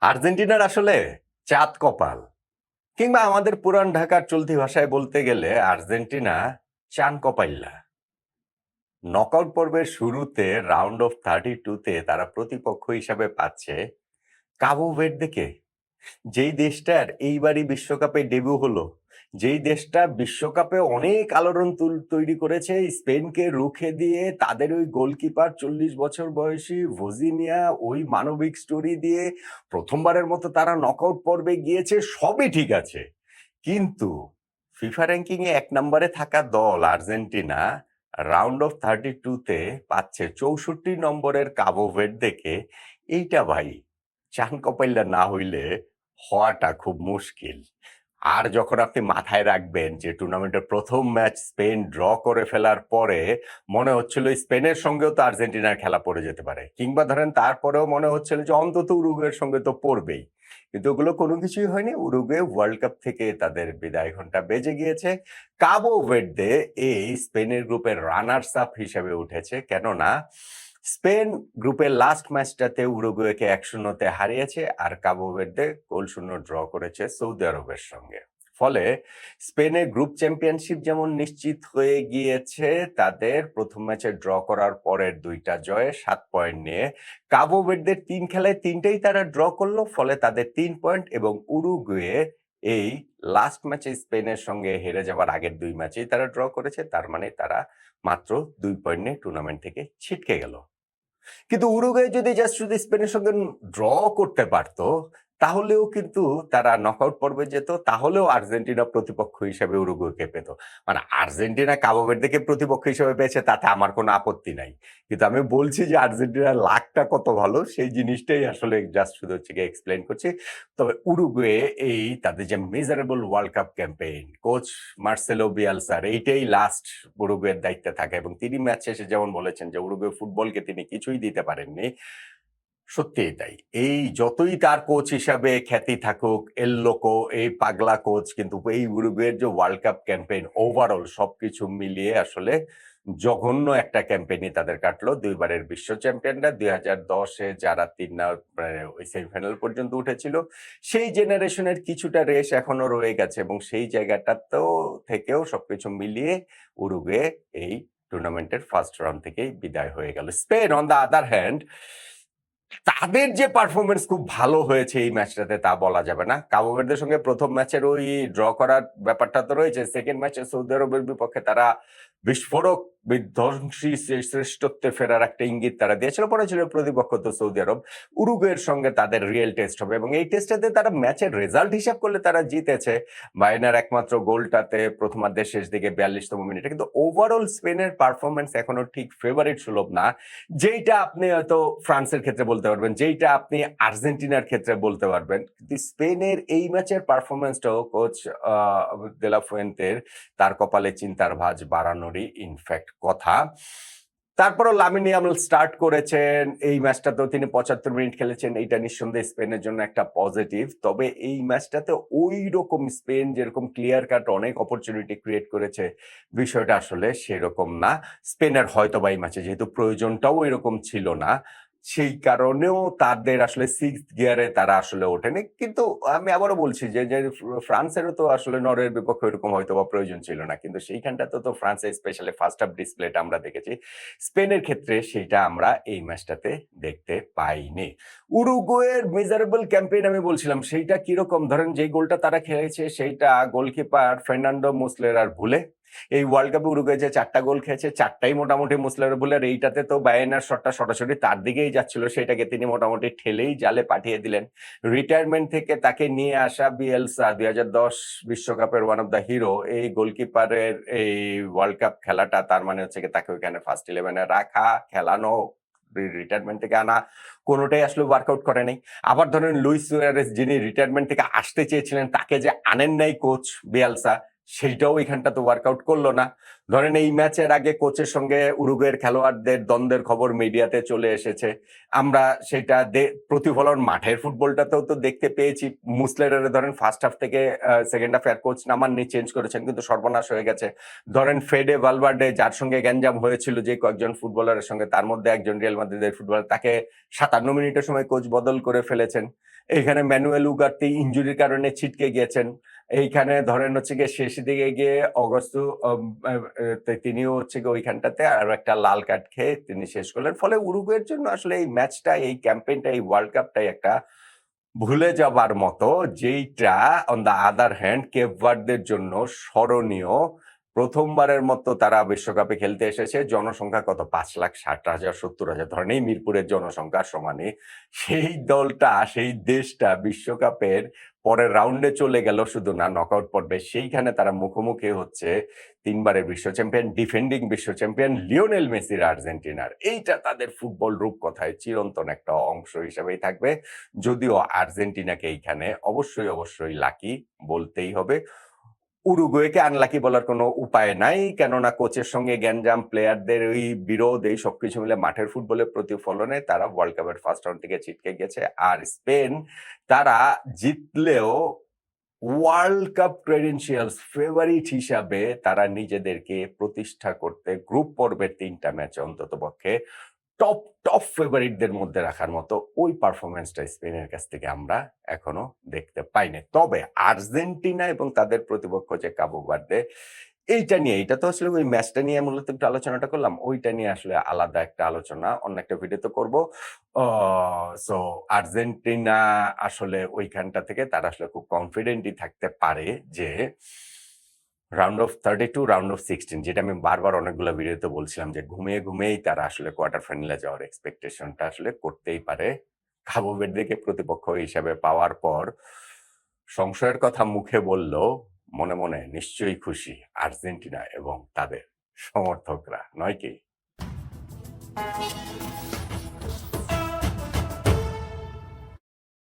আর্জেন্টিনার আসলে চাঁদ কপাল, কিংবা আমাদের পুরান ঢাকার চলতি ভাষায় বলতে গেলে আর্জেন্টিনা চান কপাইল্লা। নকআউট পর্বের শুরুতে রাউন্ড অফ 32-তে তারা প্রতিপক্ষ হিসাবে পাচ্ছে কাবো ভের্দেকে, যেই দেশটার এইবারই বিশ্বকাপে ডেবিউ হলো, যেই দেশটা বিশ্বকাপে অনেক আলোড়ন তৈরি করেছে, স্পেনকে রুখে দিয়ে তাদের ওই গোলকিপার 40 বছর বয়সী ভোজিনিয়া ওই মানবিক স্টোরি দিয়ে প্রথমবারের মতো তারা নকআউট পর্বে গিয়েছে, সবই ঠিক আছে। কিন্তু ফিফা র্যাঙ্কিং এ 1 নম্বরে থাকা দল আর্জেন্টিনা রাউন্ড অফ 32-তে পাচ্ছে 64 নম্বরের কাবো ভের্দেকে। এইটা ভাই চান কপাইল্লা না হইলে হওয়াটা খুব মুশকিল। আর যখন আপনি মাথায় রাখবেন যে টুর্নামেন্টের প্রথম ম্যাচ স্পেন ড্র করে ফেলার পরে মনে হচ্ছিল স্পেনের সঙ্গেও তো আর্জেন্টিনার খেলা পড়ে যেতে পারে, কিংবা ধরেন তারপরেও মনে হচ্ছিল যে অন্তত উরুগুয়ের সঙ্গে তো পড়বেই, কিন্তু ওগুলো কোনো কিছুই হয়নি। উরুগুয়ে ওয়ার্ল্ড কাপ থেকে তাদের বিদায় ঘন্টা বেজে গিয়েছে। কাবো ভের্দে এই স্পেনের গ্রুপের রানার্স আপ হিসেবে উঠেছে, কেননা স্পেন গ্রুপের লাস্ট ম্যাচটাতে উরুগুয়েকে 1-0-তে হারিয়েছে, আর কাবো ভের্দে গোল শূন্য ড্র করেছে সৌদি আরবের সঙ্গে। ফলে স্পেনের গ্রুপ চ্যাম্পিয়নশিপ যেমন নিশ্চিত হয়ে গিয়েছে, তাদের প্রথম ম্যাচে ড্র করার পরের 2টা জয়ে 7 পয়েন্ট নিয়ে কাবো ভের্দের 3 খেলায় 3টাই তারা ড্র করলো, ফলে তাদের 3 পয়েন্ট। এবং উরুগুয়ে এই লাস্ট ম্যাচে স্পেনের সঙ্গে হেরে যাওয়ার আগের 2 ম্যাচেই তারা ড্র করেছে, তার মানে তারা মাত্র 2 পয়েন্ট নিয়ে টুর্নামেন্ট থেকে ছিটকে গেল। কিন্তু উরুগুয়ে যদি জাস্ট শুধু স্পেনের সঙ্গে ড্র করতে পারতো, তাহলেও কিন্তু তারা নকআউট পর্বে যেত, তাহলেও আর্জেন্টিনা প্রতিপক্ষ হিসেবে উরুগুয়েকে পেত। মানে আর্জেন্টিনা কাবো ভের্দেকে প্রতিপক্ষ হিসেবে পেয়েছে, তাতে আমার কোনো আপত্তি নাই। কিন্তু আমি বলছি যে আর্জেন্টিনার লাকটা কত ভালো, সেই জিনিসটাই আসলে জাস্ট শুধু হচ্ছে গিয়ে এক্সপ্লেন করছি। তবে উরুগুয়ে এই তাদের যে measurable world cup campaign, coach Marcelo বিয়ালসার এইটাই লাস্ট উরুগুয়ের দায়িত্বে থাকে, এবং তিনি ম্যাচ শেষে যেমন বলেছেন যে উরুগুয়ে ফুটবলকে তিনি কিছুই দিতে পারেননি। সত্যিই তাই। এই যতই তার কোচ হিসাবে খ্যাতি থাকুক, এল লোকো, এই পাগলা কোচ, কিন্তু এই উরুগুয়ের যে ওয়ার্ল্ড কাপ ক্যাম্পেইন ওভারঅল সবকিছু মিলিয়ে আসলে জঘন্য একটা ক্যাম্পেইনই তাদের কাটলো। 2 বারের বিশ্ব চ্যাম্পিয়নরা 2010-এ যারা 3 না ওই সেমিফাইনাল পর্যন্ত উঠেছিল, সেই জেনারেশনের কিছুটা রেশ এখনো রয়ে গেছে, এবং সেই জায়গাটাতেও থেকেও সবকিছু মিলিয়ে উরুগুয়ে এই টুর্নামেন্টের ফার্স্ট রাউন্ড থেকেই বিদায় হয়ে গেল। Spain on the other hand, তাদের যে পারফরমেন্স খুব ভালো হয়েছে এই ম্যাচটাতে তা বলা যাবে না। কাবো ভের্দের সঙ্গে প্রথম ম্যাচের ওই ড্র করার ব্যাপারটা তো রয়েছে। সেকেন্ড ম্যাচে সৌদি আরবের বিপক্ষে তারা বিস্ফোরক বিধ্বংসী শ্রেষ্ঠত্বে ফেরার একটা ইঙ্গিত তারা দিয়েছিল। পরে ছিল প্রতিপক্ষ তো সৌদি আরব। উরুগুয়ের সঙ্গে তাদের রিয়েল টেস্ট হবে, এবং এই টেস্টটাতে তারা ম্যাচের রেজাল্ট হিসাব করলে তারা জিতেছে। বায়ার্নের একমাত্র গোলটাতে প্রথমার্ধের শেষ দিকে 42তম মিনিটে। কিন্তু ওভারঅল স্পেনের পারফরমেন্স এখনো ঠিক ফেভারিট সুলভ না। যেইটা আপনি হয়তো ফ্রান্সের ক্ষেত্রে বলতে পারবেন, যেইটা আপনি আর্জেন্টিনার ক্ষেত্রে বলতে পারবেন, কিন্তু স্পেনের এই ম্যাচের পারফরমেন্সটাও কোচ দে লা ফুয়েন্তের তার কপালে চিন্তার ভাঁজ বাড়ানোরই ইনফ্যাক্ট কথা। তারপরও লামিন ইয়ামাল স্টার্ট করেছেন, এই ম্যাচটাতেও তিনি 75 মিনিট খেলেছেন, এইটা নিঃসন্দেহে স্পেনের জন্য একটা পজিটিভ। তবে এই ম্যাচটাতে ওই রকম স্পেন যেরকম ক্লিয়ার কাট অনেক অপরচুনিটি ক্রিয়েট করেছে, বিষয়টা আসলে সেরকম না। স্পেনের হয়তোবা এই ম্যাচে যেহেতু প্রয়োজনটাও এরকম ছিল না, সেই কারণেও তাদের আসলে 6th গিয়ারে তারা আসলে ওঠেনি। কিন্তু আমি আবারও বলছি যে যে ফ্রান্সেরও তো আসলে নরওয়ের বিপক্ষে এরকম হয়তোবা প্রয়োজন ছিল না, কিন্তু সেইখানটাতে তো ফ্রান্সের স্পেশালি ফার্স্ট হাফ ডিসপ্লেটা আমরা দেখেছি। স্পেনের ক্ষেত্রে সেইটা আমরা এই ম্যাচটাতে দেখতে পাইনি। উরুগুয়ের মিজারেবল ক্যাম্পেইন আমি বলছিলাম, সেইটা কিরকম? ধরেন যে গোলটা তারা খেলেছে সেইটা গোলকিপার ফার্নান্ডো মুসলেরার ভুলে। এই ওয়ার্ল্ড কাপে উরুগুয়ে যে 4টা গোল খেয়েছে, 4টাই মোটামুটি মুসলেরার ভুলে। আর এইটাতে তো বায়ার্নের শটটা সরাসরি তার দিকেই যাচ্ছিল, সেটাকে তিনি মোটামুটি ঠেলেই জালে পাঠিয়ে দিলেন। রিটায়ারমেন্ট থেকে তাকে নিয়ে আসা বিএলসা 2010 বিশ্বকাপের ওয়ান অফ দ্য হিরো, এই গোলকিপারের এই ওয়ার্ল্ড কাপ খেলাটা, তার মানে হচ্ছে কি তাকে ওইখানে ফার্স্ট 11-এ রাখা, খেলানো, রিটায়ারমেন্ট থেকে আনা, কোনোটাই আসলে ওয়ার্কআউট করে নাই। আবার ধরেন লুইস সুয়ারেজ, যিনি রিটায়ারমেন্ট থেকে আসতে চেয়েছিলেন, তাকে যে আনেন নাই কোচ বিয়ালসা, সেইটাও এখানটা তো ওয়ার্কআউট করলো না। ধরেন এই ম্যাচের আগে কোচের সঙ্গে উরুগুয়ের খেলোয়াড়দের দ্বন্দ্বের খবর মিডিয়াতে চলে এসেছে, আমরা সেটা প্রতিফলন মাঠের ফুটবলটাতেও তো দেখতে পেয়েছি। মুসলেরারে ধরেন ফার্স্ট হাফ থেকে সেকেন্ড হাফে আর কোচ নামাননি, চেঞ্জ করেছেন, কিন্তু সর্বনাশ হয়ে গেছে। ধরেন ফেডে ভালভার্ডে, যার সঙ্গে গ্যাঞ্জাম হয়েছিল যে কয়েকজন ফুটবলারের সঙ্গে, তার মধ্যে একজন রিয়াল মাদ্রিদের ফুটবলার, তাকে 57 মিনিটের সময় কোচ বদল করে ফেলেছেন। এইখানে ম্যানুয়েল উগার্তে ইনজুরির কারণে ছিটকে গিয়েছেন। এইখানে ধরেন হচ্ছে গিয়ে শেষ দিকে গিয়ে অগস্টু তিনিও হচ্ছে গিয়ে ওইখানটাতে আরো একটা লাল কার্ড খেয়ে তিনি শেষ করলেন। ফলে উরুগুয়ের জন্য আসলে এই ম্যাচটা, এই ক্যাম্পেইনটা, এই ওয়ার্ল্ড কাপটাই একটা ভুলে যাবার মতো, যেইটা on the other hand Cape ভার্দের জন্য স্মরণীয়। প্রথমবারের মতো তারা বিশ্বকাপে খেলতে এসেছে। জনসংখ্যা কত? ৫,৬০,০০০, ৭০,০০০, ধরেন এই মিরপুরের জনসংখ্যার সমানই। সেই দলটা, সেই দেশটা বিশ্বকাপের পরের রাউন্ডে চলে গেল, শুধু না নকআউট পর্বে। সেইখানে তারা মুখোমুখি হচ্ছে ৩ বারের বিশ্ব চ্যাম্পিয়ন, ডিফেন্ডিং বিশ্ব চ্যাম্পিয়ন লিওনেল মেসির আর্জেন্টিনার। এইটা তাদের ফুটবল রূপকথায় চিরন্তন একটা অংশ হিসেবেই থাকবে। যদিও আর্জেন্টিনাকে এইখানে অবশ্যই লাকি বলতেই হবে। উরুগুয়েকে আনলাকি বলার কোনো উপায় নাই। কেননা কোচের সঙ্গে গ্যাঞ্জাম, প্লেয়ারদের ওই বিরোধ, এই সবকিছু মিলে মাঠের ফুটবলের প্রতিফলনে তারা ওয়ার্ল্ড কাপের ফার্স্ট রাউন্ড থেকে ছিটকে গেছে। আর স্পেন, তারা জিতলেও ওয়ার্ল্ড কাপ ক্রেডেনশিয়ালস ফেভারিট হিসাবে তারা নিজেদেরকে প্রতিষ্ঠা করতে গ্রুপ পর্বের ৩ টা ম্যাচে অন্ততপক্ষে টপ ফেভারিটদের মধ্যে রাখার মতো ওই পারফরম্যান্সটা স্পেনের কাছ থেকে আমরা এখনো দেখতে পাইনি। তবে আর্জেন্টিনা এবং তাদের প্রতিপক্ষ যে কাবু ভার্দে, এইটা তো আসলে ওই ম্যাচটা নিয়ে মূলত একটু আলোচনাটা করলাম। ওইটা নিয়ে আসলে আলাদা একটা আলোচনা অন্য একটা ভিডিওতে করব। সো আর্জেন্টিনা আসলে ওইখানটা থেকে তারা আসলে খুব কনফিডেন্টই থাকতে পারে যে রাউন্ড অফ 32, রাউন্ড অফ 16, যেটা আমি বারবার অনেকগুলো ভিডিওতে বলছিলাম যে ঘুমিয়েই তারা আসলে কোয়ার্টার ফাইনালে যাওয়ার এক্সপেকটেশনটা আসলে করতেই পারে। কাবু ভের্দেকে প্রতিপক্ষ হিসাবে পাওয়ার পর সংশয়ের কথা মুখে বললেও মনে মনে নিশ্চয়ই খুশি আর্জেন্টিনা এবং তাদের সমর্থকরা, নয় কি?